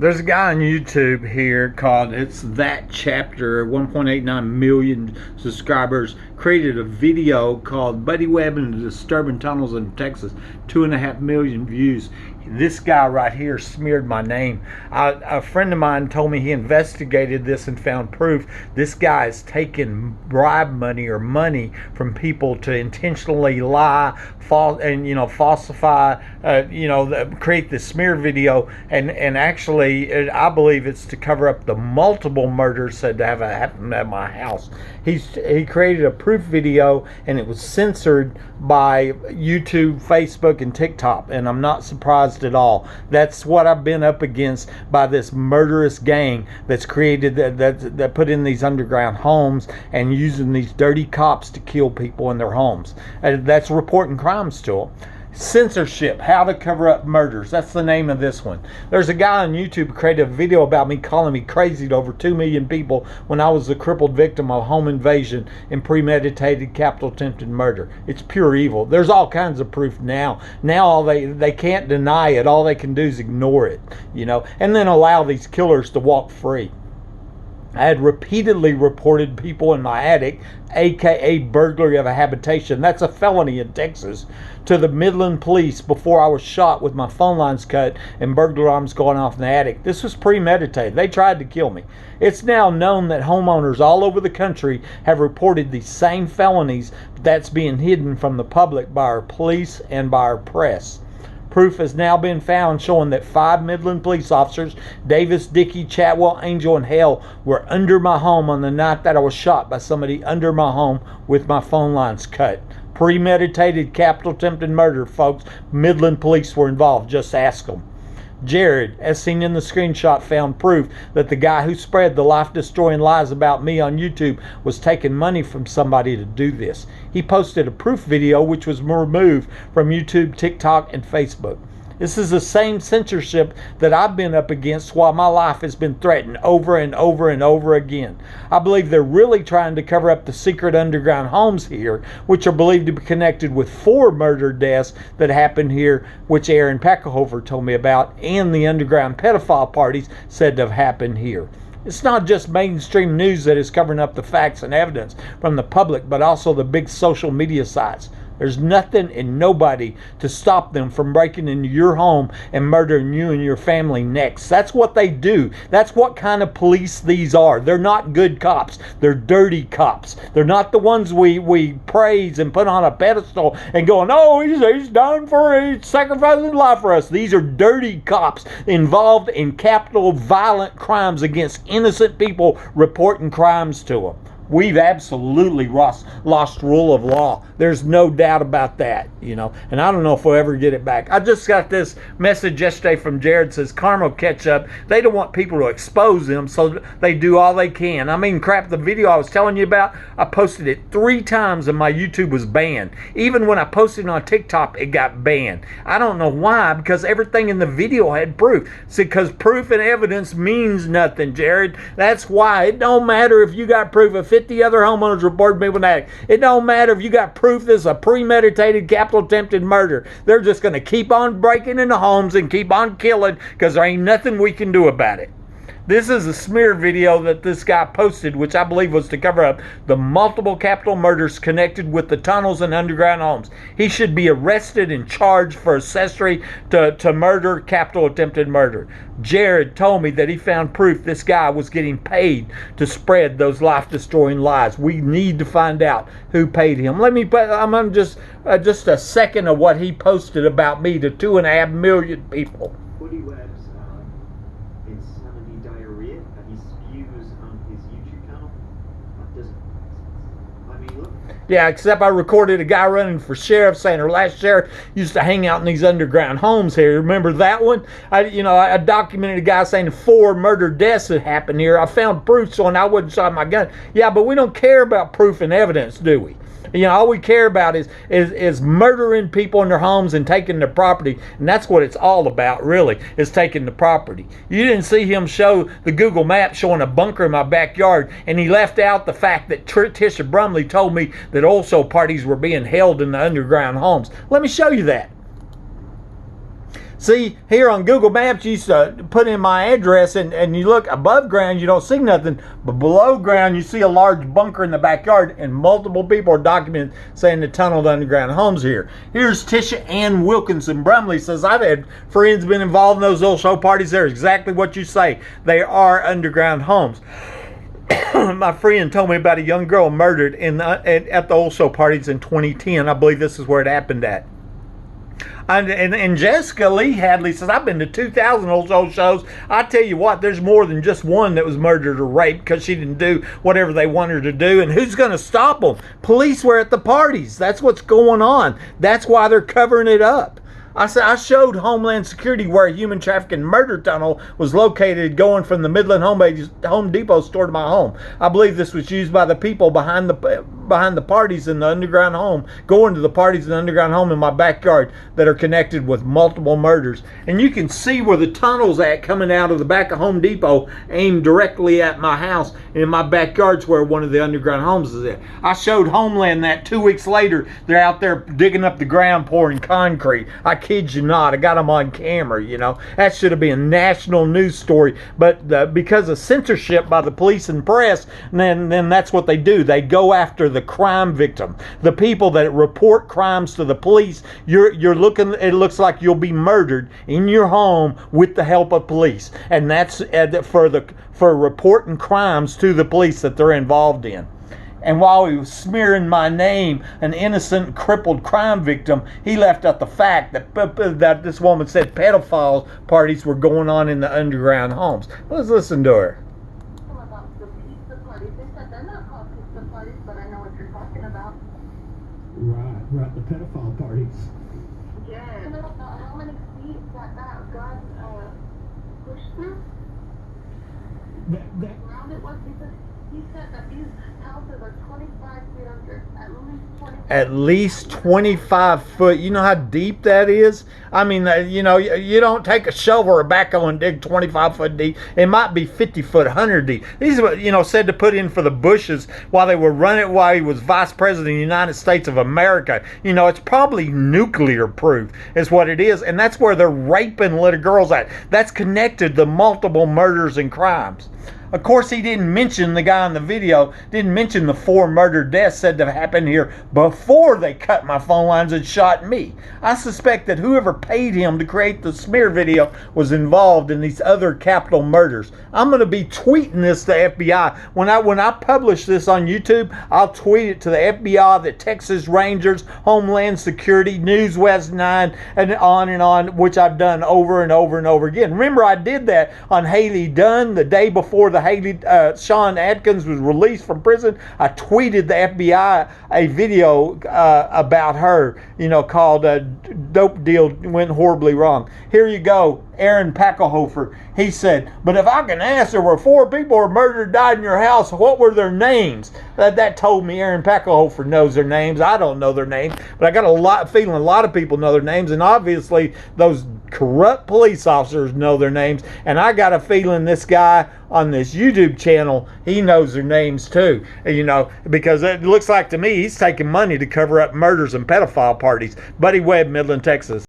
There's a guy on YouTube here called It's That Chapter, 1.89 million subscribers, created a video called Buddy Webb and the Disturbing Tunnels in Texas, 2.5 million views. This guy right here smeared my name. A friend of mine told me he investigated this and found proof this guy is taking bribe money or money from people to intentionally lie, falsify, create this smear video, and actually, I believe it's to cover up the multiple murders that have happened at my house. He created a proof video, and it was censored by YouTube, Facebook, and TikTok, and I'm not surprised at all. That's what I've been up against by this murderous gang that's created that put in these underground homes and using these dirty cops to kill people in their homes. That's reporting crimes to them. Censorship, how to cover up murders. That's the name of this one. There's a guy on YouTube who created a video about me calling me crazy to over 2 million people when I was the crippled victim of home invasion and premeditated capital attempted murder. It's pure evil. There's all kinds of proof now. Now all they can't deny it. All they can do is ignore it, and then allow these killers to walk free. I had repeatedly reported people in my attic, aka burglary of a habitation, that's a felony in Texas, to the Midland Police before I was shot with my phone lines cut and burglar alarms going off in the attic. This was premeditated. They tried to kill me. It's now known that homeowners all over the country have reported these same felonies that's being hidden from the public by our police and by our press. Proof has now been found showing that 5 Midland police officers, Davis, Dickie, Chatwell, Angel, and Hale, were under my home on the night that I was shot by somebody under my home with my phone lines cut. Premeditated capital attempted murder, folks. Midland police were involved. Just ask them. Jared, as seen in the screenshot, found proof that the guy who spread the life-destroying lies about me on YouTube was taking money from somebody to do this. He posted a proof video which was removed from YouTube, TikTok, and Facebook. This is the same censorship that I've been up against while my life has been threatened over and over and over again. I believe they're really trying to cover up the secret underground homes here, which are believed to be connected with 4 murder deaths that happened here, which Aaron Pachlhofer told me about, and the underground pedophile parties said to have happened here. It's not just mainstream news that is covering up the facts and evidence from the public, but also the big social media sites. There's nothing and nobody to stop them from breaking into your home and murdering you and your family next. That's what they do. That's what kind of police these are. They're not good cops. They're dirty cops. They're not the ones we praise and put on a pedestal and going, oh, he's done he's sacrificing his life for us. These are dirty cops involved in capital violent crimes against innocent people, reporting crimes to them. We've absolutely lost rule of law. There's no doubt about that, and I don't know if we'll ever get it back. I just got this message yesterday from Jared, says karma will catch up. They don't want people to expose them, so they do all they can. I mean, crap, the video I was telling you about, I posted it 3 times and my YouTube was banned. Even when I posted it on TikTok, it got banned. I don't know why, because everything in the video had proof. See, because proof and evidence means nothing, Jared. That's why. It don't matter if you got proof of 50 other homeowners reported me with that. It don't matter if you got proof this is a premeditated capital attempted murder. They're just going to keep on breaking into homes and keep on killing because there ain't nothing we can do about it. This is a smear video that this guy posted, which I believe was to cover up the multiple capital murders connected with the tunnels and underground homes. He should be arrested and charged for accessory to murder, capital attempted murder. Jared told me that he found proof this guy was getting paid to spread those life-destroying lies. We need to find out who paid him. I'm just a second of what he posted about me to 2.5 million people. Buddy Webb's insanity diarrhea that he spews on his YouTube channel. That doesn't make sense. I mean, look. Yeah, except I recorded a guy running for sheriff saying her last sheriff used to hang out in these underground homes here. Remember that one? I documented a guy saying 4 murder deaths had happened here. I found proof showing I wasn't shot my gun. Yeah, but we don't care about proof and evidence, do we? All we care about is murdering people in their homes and taking their property, and that's what it's all about, really, is taking the property. You didn't see him show the Google map showing a bunker in my backyard, and he left out the fact that Tisha Brumley told me that also parties were being held in the underground homes. Let me show you that. See, here on Google Maps, you used to put in my address, and you look above ground, you don't see nothing, but below ground, you see a large bunker in the backyard, and multiple people are documented saying the tunneled underground homes here. Here's Tisha Ann Wilkinson Brumley says, I've had friends been involved in those old show parties. They're exactly what you say. They are underground homes. My friend told me about a young girl murdered at the old show parties in 2010. I believe this is where it happened at. And Jessica Lee Hadley says, I've been to 2,000 old shows. I tell you what, there's more than just one that was murdered or raped because she didn't do whatever they wanted her to do. And who's going to stop them? Police were at the parties. That's what's going on. That's why they're covering it up. I showed Homeland Security where a human trafficking murder tunnel was located going from the Midland Home Depot store to my home. I believe this was used by the people behind the parties in the underground home, going to the parties in the underground home in my backyard that are connected with multiple murders. And you can see where the tunnel's at coming out of the back of Home Depot, aimed directly at my house. And in my backyard's where one of the underground homes is at. I showed Homeland that 2 weeks later. They're out there digging up the ground, pouring concrete. I kid you not, I got them on camera, you know. That should have been a national news story, but because of censorship by the police and press, then that's what they do. They go after the crime victim, the people that report crimes to the police. You're looking, it looks like you'll be murdered in your home with the help of police, and that's for reporting crimes to the police that they're involved in. And while he was smearing my name, an innocent, crippled crime victim, he left out the fact that this woman said pedophile parties were going on in the underground homes. Let's listen to her. About the pizza parties. They said they're not called pizza parties, but I know what you're talking about. Right, the pedophile parties. Yeah. You know how many feet that gun pushed through? Around it was because he said that these houses are 25 feet under, at least 25 foot. You know how deep that is? I mean, you don't take a shovel or a backhoe and dig 25 foot deep. It might be 50 foot, 100 deep. These are, said to put in for the Bushes while they were running, while he was vice president of the United States of America. It's probably nuclear proof is what it is. And that's where they're raping little girls at. That's connected to multiple murders and crimes. Of course, he didn't mention the guy in the video, didn't mention the 4 murder deaths said to have happened here before they cut my phone lines and shot me. I suspect that whoever paid him to create the smear video was involved in these other capital murders. I'm going to be tweeting this to the FBI. When I publish this on YouTube, I'll tweet it to the FBI, the Texas Rangers, Homeland Security, News West 9, and on, which I've done over and over and over again. Remember, I did that on Haley Dunn the day before the Sean Atkins was released from prison. I tweeted the FBI a video about her, called Dope Deal Went Horribly Wrong. Here you go. Aaron Pachlhofer, he said, but if I can ask, there were 4 people who were murdered, died in your house, what were their names? That told me Aaron Pachlhofer knows their names. I don't know their names, but I got a feeling a lot of people know their names, and obviously those corrupt police officers know their names, and I got a feeling this guy on this YouTube channel, he knows their names too, because it looks like to me he's taking money to cover up murders and pedophile parties. Buddy Webb, Midland, Texas.